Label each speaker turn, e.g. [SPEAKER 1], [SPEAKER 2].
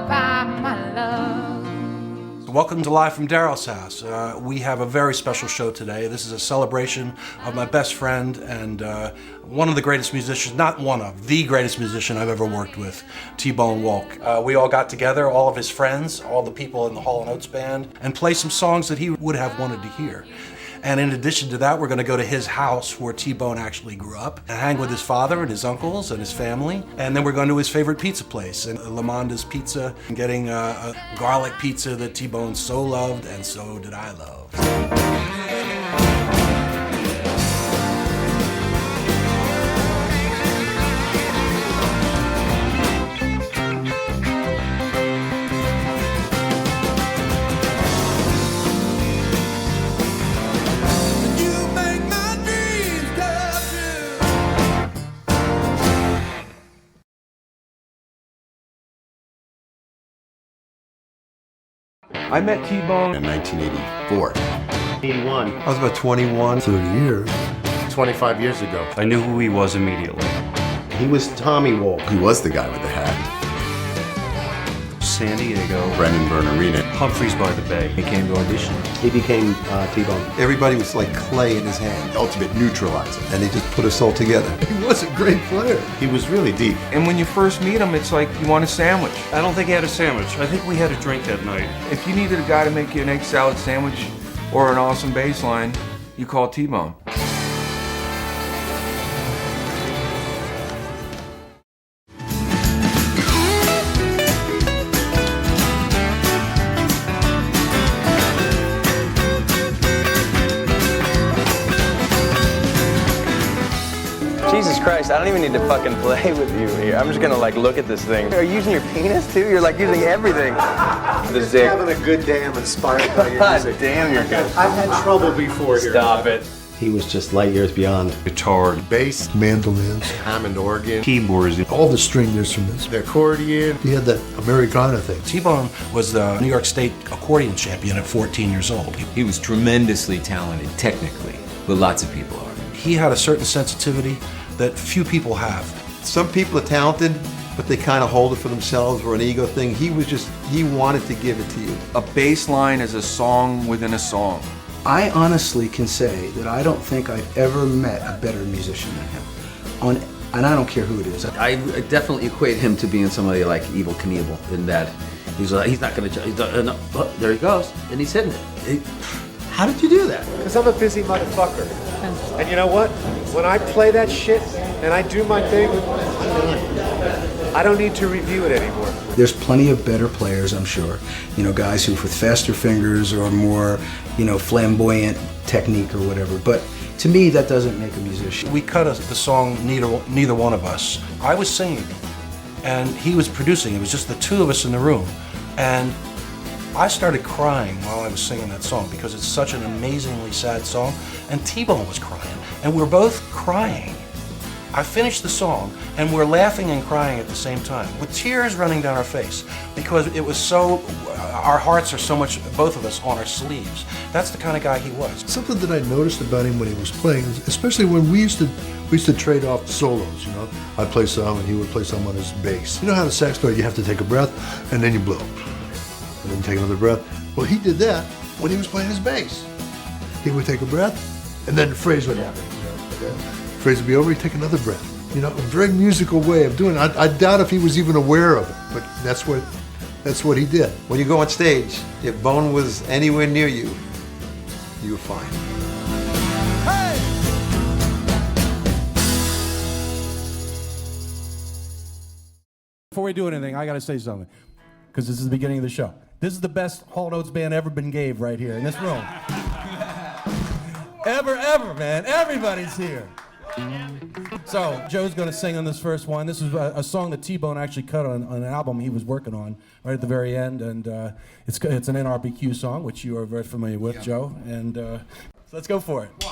[SPEAKER 1] by my love.
[SPEAKER 2] Welcome to Live from Daryl's House. We have a very special show today. This is a celebration of my best friend and one of the greatest musicians, not one of, the greatest musician I've ever worked with, T-Bone Wolk. We all got together, all of his friends, all the people in the Hall & Oates band, and play some songs that he would have wanted to hear. And in addition to that, we're going to go to his house where T-Bone actually grew up and hang with his father and his uncles and his family. And then we're going to his favorite pizza place, in Lamonda's Pizza, and getting a garlic pizza that T-Bone so loved, and so did I love.
[SPEAKER 3] I met T-Bone
[SPEAKER 4] in 1984.
[SPEAKER 3] 81.
[SPEAKER 4] I was about 21, 30 years.
[SPEAKER 5] 25 years ago.
[SPEAKER 6] I knew who he was immediately.
[SPEAKER 3] He was Tommy Wolk.
[SPEAKER 4] He was the guy with the hat.
[SPEAKER 6] San Diego.
[SPEAKER 4] Brendan Bernarina.
[SPEAKER 6] Humphreys by the Bay.
[SPEAKER 7] He came to audition.
[SPEAKER 3] He became T-Bone.
[SPEAKER 4] Everybody was like clay in his hand. Ultimate neutralizer. And he just put us all together. He was a great player.
[SPEAKER 5] He was really deep.
[SPEAKER 7] And when you first meet him, it's like you want a sandwich.
[SPEAKER 6] I don't think he had a sandwich. I think we had a drink that night.
[SPEAKER 7] If you needed a guy to make you an egg salad sandwich or an awesome bass line, you call T-Bone.
[SPEAKER 8] Jesus Christ, I don't even need to fucking play with you here. I'm just gonna like look at this thing. Are you using your penis too? You're like using everything. The
[SPEAKER 5] Just
[SPEAKER 8] dick.
[SPEAKER 5] having a good day. I'm inspired by your
[SPEAKER 8] God
[SPEAKER 5] music.
[SPEAKER 8] damn, you're good.
[SPEAKER 5] I've had trouble before here.
[SPEAKER 8] Stop it.
[SPEAKER 3] He was just light years beyond.
[SPEAKER 6] Guitar,
[SPEAKER 5] Bass,
[SPEAKER 4] Mandolins.
[SPEAKER 5] Hammond organ,
[SPEAKER 6] keyboards.
[SPEAKER 4] All the stringed instruments.
[SPEAKER 5] the accordion.
[SPEAKER 4] He had that Americana thing.
[SPEAKER 2] T-Bone was the New York State accordion champion at 14 years old.
[SPEAKER 7] He was tremendously talented, technically, but lots of people are.
[SPEAKER 2] He had a certain sensitivity that few people have.
[SPEAKER 4] Some people are talented, but they kind of hold it for themselves or an ego thing. He wanted to give it to you.
[SPEAKER 7] A bass line is a song within a song.
[SPEAKER 9] I honestly can say that I don't think I've ever met a better musician than him. And I don't care who it is.
[SPEAKER 10] I definitely equate him to being somebody like Evel Knievel in that he's not going to. There he goes, and he's hitting it. How did you do that?
[SPEAKER 5] Because I'm a busy motherfucker. And you know what? When I play that shit and I do my thing, I don't need to review it anymore.
[SPEAKER 9] There's plenty of better players, I'm sure. You know, guys who with faster fingers or more, flamboyant technique or whatever. But to me, that doesn't make a musician.
[SPEAKER 2] We cut the song Neither One of Us. I was singing and he was producing. It was just the two of us in the room. And I started crying while I was singing that song because it's such an amazingly sad song, and T-Bone was crying, and we're both crying. I finished the song, and we're laughing and crying at the same time, with tears running down our face, because it was so, our hearts are so much, both of us, on our sleeves. That's the kind of guy he was.
[SPEAKER 11] Something that I noticed about him when he was playing, especially when we used to trade off solos, I'd play some and he would play some on his bass. You know how the sax player, you have to take a breath and then you blow. And then take another breath. Well, he did that when he was playing his bass. He would take a breath, and then the phrase would happen. The phrase would be over, he'd take another breath. A very musical way of doing it. I doubt if he was even aware of it, but that's what he did.
[SPEAKER 4] When you go on stage, if Bone was anywhere near you, you were fine.
[SPEAKER 12] Before we do anything, I got to say something, because this is the beginning of the show. This is the best Hall & Oates band ever been gave right here in this room. ever, man. Everybody's here. So Joe's going to sing on this first one. This is a song that T-Bone actually cut on an album he was working on right at the very end, and it's an NRBQ song, which you are very familiar with, Joe. And so let's go for it.